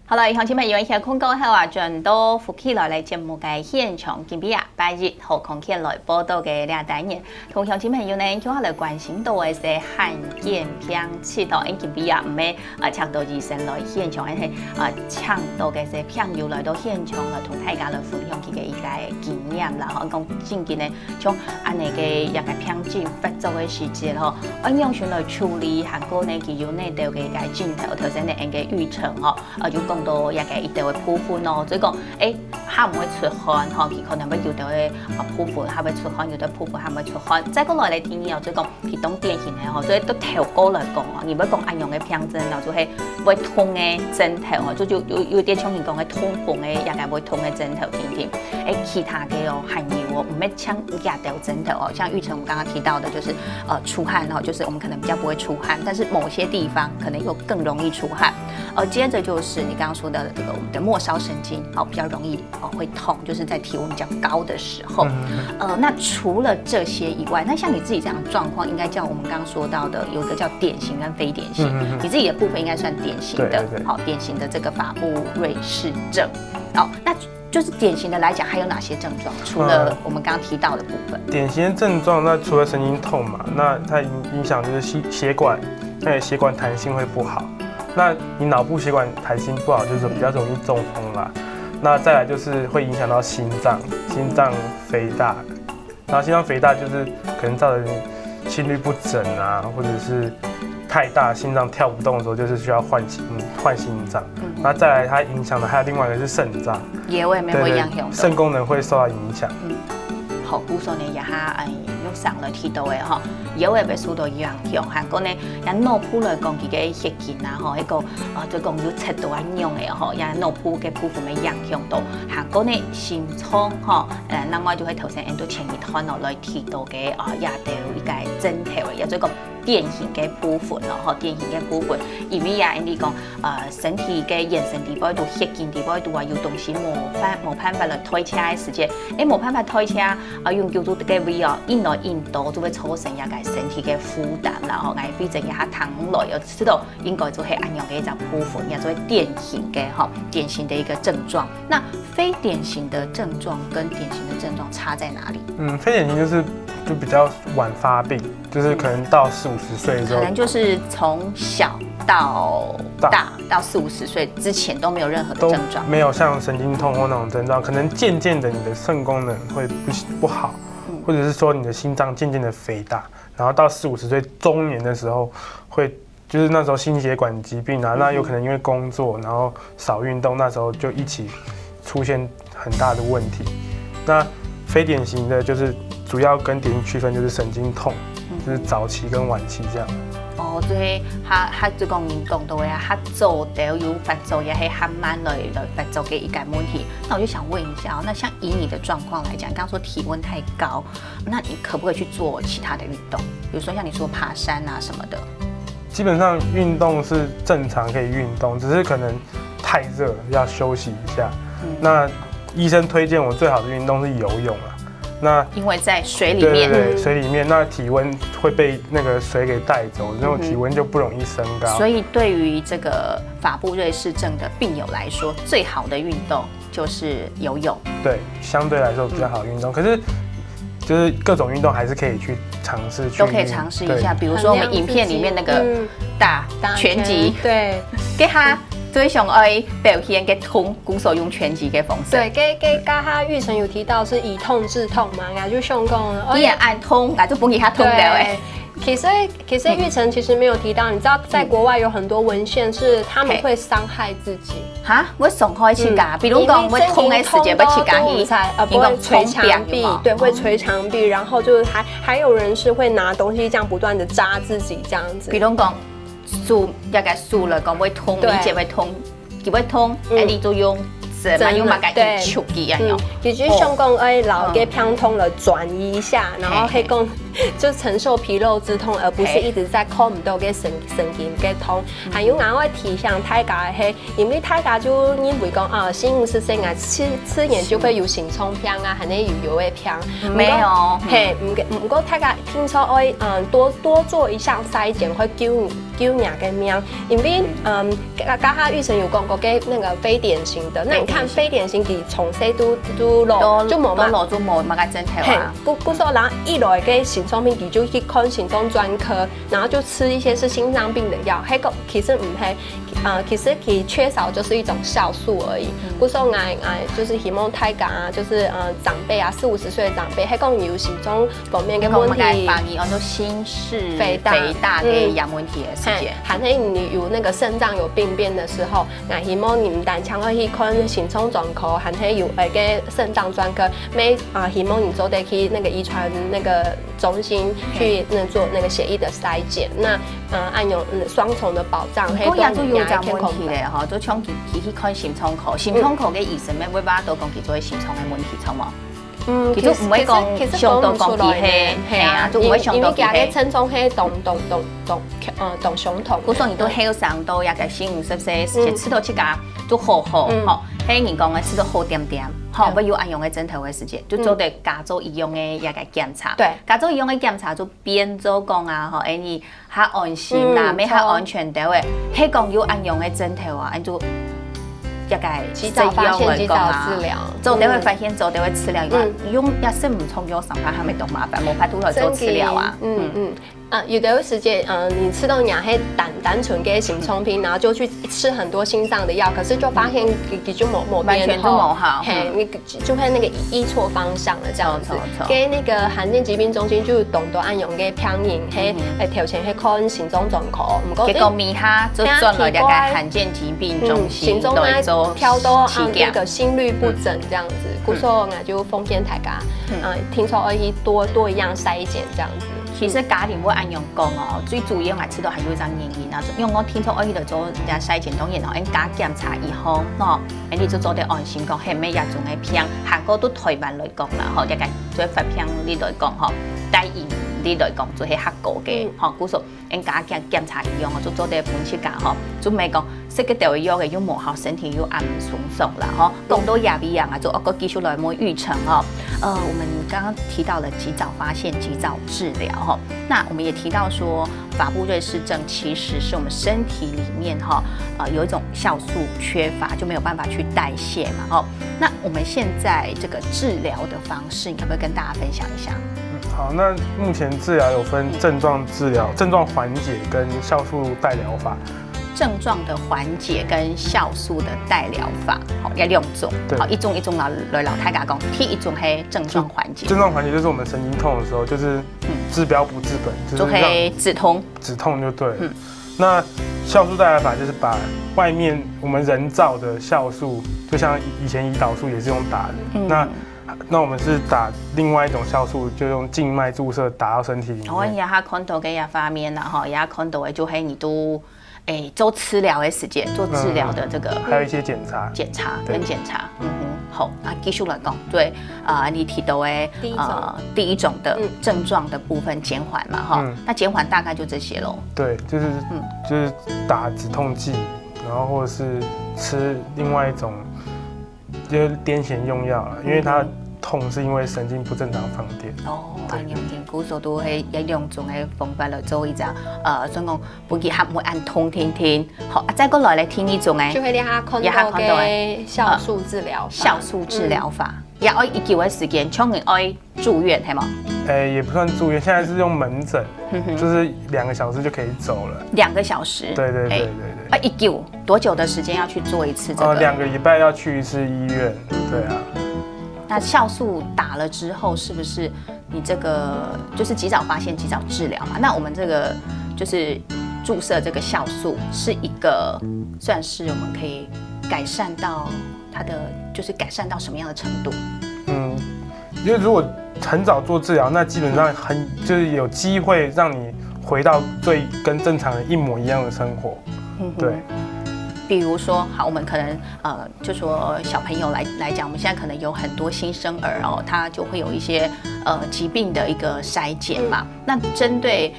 好了，以後請問有一些空高後啊，轉到福起來節目嘅現場，今日8日和空氣來報道嘅兩單元，同鄉親朋友呢，叫我來關心到嘅是罕見病刺到，因今日唔係搶到醫生來現場，係搶到嘅是朋友來到現場來同大家來分享佢嘅一個經驗啦。我講最近呢，從安尼嘅一個病症發作嘅時節吼，按樣選來處理，韓國呢佢有呢度嘅一個鏡頭，頭先呢嘅預測吼，就講到一個一定會鋪粉咯，所以講嚇唔會出汗吼，佢可能會有到嘅鋪粉，嚇會出汗，有到鋪粉嚇唔會出汗。再過來嚟聽又所以講，佢當典型嘅吼，所以都頭過來講啊，如果講安樣嘅病症，就係會痛嘅枕頭吼，就有啲像佢講嘅痛風嘅，也係會痛嘅枕頭甜甜。其他嘅哦含有哦，唔係像壓掉枕頭哦，像玉成我們剛剛提到的，就是出汗哦，就是我們可能比較不會出汗，但是某些地方可能又更容易出汗。接着就是你剛剛說到的這個我們的末梢神經哦，比較容易會痛，就是在體溫比較高的時候。那除了這些以外，那像你自己這樣的狀況，應該叫我們剛剛說到的有一個叫典型跟非典型。你自己的部分應該算典型的，好，典型的這個法布瑞氏症。好，那就是典型的來講，還有哪些症狀？除了我們剛剛提到的部分，典型的症狀，那除了神經痛嘛，那它影響就是血管，那血管彈性會不好。那你腦部血管彈性不好，就是比較容易中風啦。那再來就是會影響到心臟，心臟肥大，然後心臟肥大就是可能造成心律不整啊，或者是太大，心臟跳不動的時候，就是需要換心臟。那再來它影響的還有另外一個是腎臟，也會沒有影響，腎功能會受到影響。好，古時候呢，也哈用上了提到嘅吼，也會被受到影響。韓國呢，也腦部來講，佢嘅血筋啊，吼，一個就講有切到啊樣嘅吼，也腦部嘅部分嘅影響到。韓國呢，心臟吼，另外就係頭先都前一段落來提到嘅也到一個枕頭嘅，也就講典型嘅部分咯，吼，典型嘅部分，因為也你講身體嘅延伸地方度、血筋地方度啊，有東西冇辦法來推車嘅時間，冇辦法推車。用叫做嘅胃引來引導，就會造成一個身體嘅負擔啦。吼，肺症一下糖來，又知道應該就係按樣嘅一種部分，也就係典型嘅典型的一個症狀。那非典型的症狀跟典型的症狀差在哪裡？非典型就比較晚發病，就是可能到40、50歲的時候，可能就是從小到大到40、50歲之前都沒有任何的症狀，沒有像神經痛或那種症狀，可能漸漸的你的腎功能會不好，或者是說你的心臟漸漸的肥大，然後到40、50歲中年的時候會就是那時候心血管疾病啊，那有可能因為工作然後少運動，那時候就一起出現很大的問題。那非典型的就是主要跟典型區分就是神經痛，就是早期跟晚期這樣。所以他就講您講到嘅，他做到有發作也係慢慢來發作嘅一個問題。那我就想問一下，那像以你的狀況來講，剛剛說體溫太高，那你可不可以去做其他的運動？比如說像你說爬山啊什麼的。基本上運動是正常可以運動，只是可能太熱要休息一下。那醫生推薦我最好的運動是游泳啊。那因為在水裡面，對，水裡面，那體溫會被那個水給帶走，那種體溫就不容易升高。所以對於這個法布瑞氏症的病友來說，最好的運動就是游泳。對，相對來說比較好運動，可是就是各種運動還是可以去嘗試，都可以嘗試一下。比如說我們影片裡面那個打拳擊，對，給他最想愛表現嘅痛，鼓手用拳擊嘅方式。對，跟剛剛玉成有提到是以痛治痛嘛，我就想講，你也按痛，我就幫佢他痛掉誒。其實玉成其實沒有提到，你知道在國外有很多文獻是他們會傷害自己。哈，我傷害自己，比如講我痛嘅時間，我自己不會捶牆壁，對，會捶牆壁，然後就是還有人是會拿東西這樣不斷的扎自己，這樣子。比如講輸一個輸了，講會痛，你就會痛，佢會痛，你就用用把它一抽一樣。就是想講，老給偏痛了轉移一下，然後可以講就承受皮肉之痛，而不是一直在靠唔到嘅神经嘅痛。还有额外提醒大家嘅係，因為大家就認為講啊，新50歲啊，吃年就會有心臟病啊，係呢有嘅病。沒有，係唔過大家聽說愛多做一項篩檢，會救人嘅命。因為剛才醫生有講過嘅那個非典型的，那你看非典型佢從細都落就冇嘛，都落咗冇乜嘅症頭啊。嗰時候然後一來嘅心臟病，佢就去看心臟專科，然後就吃一些是心臟病的藥。嗰個其實唔係，其實佢缺少就是一種酵素而已。嗰時候就是希望大家就是長輩啊，40、50歲的長輩，喺講有心臟方面嘅問題，反而按照心室肥大嘅有問題嘅時間，還係你有那個腎臟有病變的時候，我希望你唔單請去看心臟專科，還係有個腎臟專科，希望你做得去那個遺傳那個中心去做那個血液的篩檢，那按用雙重的保障，係都有這問題咧，嗬，都搶佢去看心臟科，心臟科嘅醫生咩會把到講佢做心臟嘅問題，錯冇？其實唔會講上到講佢係啊，都唔會上到佢係。心臟係動胸痛，嗰種亦都後上到也個新50歲，吃到起價都好好，嗬，喺人講嘅吃到好點點，嗬，不要按用嘅針頭嘅時間，就做得加做醫用嘅一個檢查。對，加做醫用嘅檢查就變做講啊，嗬，你較安心啦，咩較安全啲嘅，喺講要按用嘅針頭啊，按就。一個及早發現，及早治療，早啲會發現，早啲會治療。用一些唔同藥上下係咪都麻煩？冇派都來做治療啊。有的時間，你吃到人係單純嘅心臟病，然後就去吃很多心臟的藥，可是就發現佢就冇完全都冇好，你就會那個醫錯方向了，這樣子。跟那個罕見疾病中心就懂得按用嘅片型，係調前去看心臟專科。結果咪下就轉來一個罕見疾病中心來做挑到那個心律不整這樣子，故所我就奉勸大家，聽說可以多一樣篩檢這樣子。其實家庭會按用講哦，最主要我知道係要一張原因啊，因為我聽說可以嚟做人家篩檢，當然後應加檢查以後，喏，你就做得安心講係咩一種嘅病，韓國都台灣來講啦，嗬，一個做發病呢來講嗬，第二呢來講就係客國嘅，嗬，故說應加檢查以後，我就做得本切價嗬，就咪講食嘅掉藥嘅要磨好身體要按順熟啦，嗬，講到也一樣啊，就一個技術來冇預成哦，我們剛剛提到了及早發現、及早治療。那我們也提到說，法布瑞氏症其實是我們身體裡面有一種酵素缺乏，就沒有辦法去代謝嘛。那我們現在這個治療的方式，你可不可以跟大家分享一下？好，那目前治療有分症狀治療、症狀緩解跟酵素代療法。症狀的緩解跟酵素的代療法，有兩種。好，一種來老太家講，第一種係症狀緩解。症狀緩解就是我們神經痛的時候，就是治標不治本，就可以止痛。止痛就對。那酵素代療法就是把外面我們人造的酵素，就像以前胰島素也是用打的。那我們是打另外一種酵素，就用靜脈注射打到身體裡面。我也看到嘅一方面啦，哈，也看到嘅就係你都。做治療的時間，做治療的這個，還有一些檢查跟檢查，好，那繼續來講，對，你提到的第一種的症狀的部分減緩嘛，哈，那減緩大概就這些咯。對，就是打止痛劑，然後或者是吃另外一種就是癲癇用藥，因為它痛是因為神經不正常放電。按用研究所都係一兩種嘅方法來做一隻，所以講本期客唔會按痛天，好，再過來聽呢種嘅，就係你下看到嘅酵素治療，酵素治療法，也愛一久嘅時間，從而愛住院係嗎？也不算住院，現在是用門診，就是2個小時就可以走了。2個小時？對。一久多久的時間要去做一次這個？2個禮拜要去一次醫院，對啊。那酵素打了之後，是不是你這個就是及早發現、及早治療嘛？那我們這個就是注射這個酵素，是一個算是我們可以改善到它的，就是改善到什麼樣的程度？因為如果很早做治療，那基本上就是有機會讓你回到最跟正常人一模一樣的生活。對。比如说，好，我们可能就说小朋友来讲，我们现在可能有很多新生儿哦，他就会有一些疾病的一个筛检嘛。那针对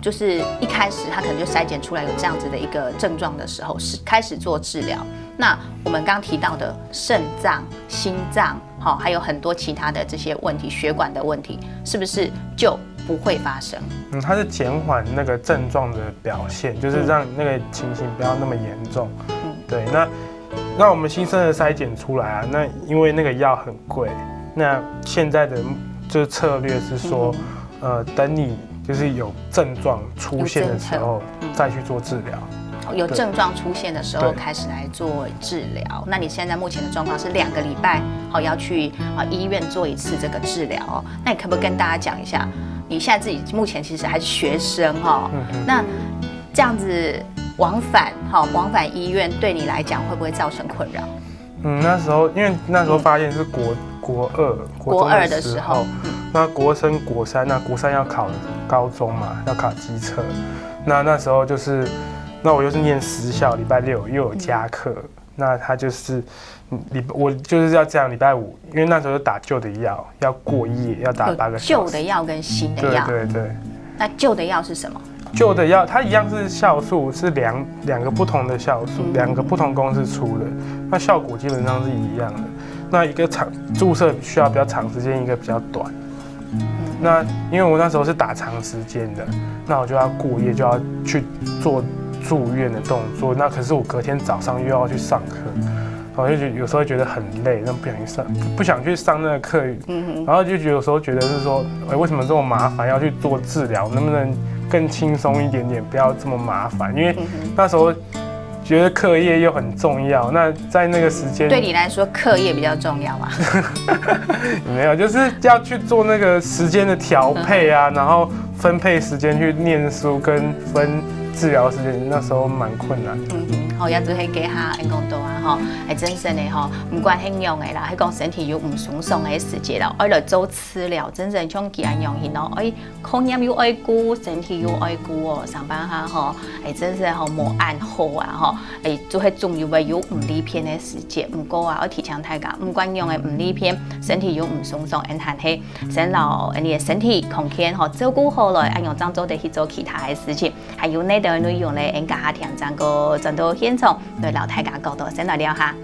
就是一开始他可能就筛检出来有这样子的一个症状的时候，是开始做治疗。那我们刚提到的肾脏、心脏，好，还有很多其他的这些问题，血管的问题，是不是就不会发生？它是减缓那个症状的表现，就是让那个情形不要那么严重。对，那我们新生儿筛检出来啊，那因为那个药很贵，那现在的就是策略是说，等你就是有症状出现的时候再去做治疗。有症状出现的时候开始来做治疗。那你现在目前的状况是2个礼拜，好要去医院做一次这个治疗哦。那你可不可以跟大家讲一下，你现在自己目前其实还是学生哦，那这样子往返医院对你来讲会不会造成困扰？那时候因为那时候发现是国二的时候，那国升国三，那国三要考高中嘛，要考基测，那时候就是。那我又是念私校，礼拜六又有加课，那他就是我就是要这样，礼拜五，因为那时候打旧的药，要过夜，要打8个小时。旧的药跟新的药。对。那旧的药是什么？旧的药它一样是酵素，是两个不同的酵素，2个不同公司出的，那效果基本上是一样的。那一个注射需要比较长时间，一个比较短。那因为我那时候是打长时间的，那我就要过夜，就要去做住院的动作，那可是我隔天早上又要去上课，我就有时候觉得很累，那不想去上那个课，然后就有时候觉得是说，为什么这么麻烦要去做治疗？能不能更轻松一点点，不要这么麻烦？因为那时候觉得课业又很重要，那在那个时间对你来说课业比较重要啊？没有，就是要去做那个时间的调配啊，然后分配时间去念书跟分治疗时间，那时候蛮困难的。好，也做迄几下，讲到啊，吼，系真正的吼，唔管很用的啦，迄讲身体有唔舒爽的时节啦，爱来做治疗，真正像其他用型咯，抗炎又爱顾，身体又爱顾哦，上班下吼，真正吼无按好啊，吼，做迄重要的有唔理片的时节，唔过啊，我提倡大家，唔管用的唔理片，身体有唔舒爽，按下迄，先留你的身体空间吼，照顾好来，按用当做的去做其他的事情，还有那的内容咧，按家下听整个真到现场，对老大家角度先来聊下。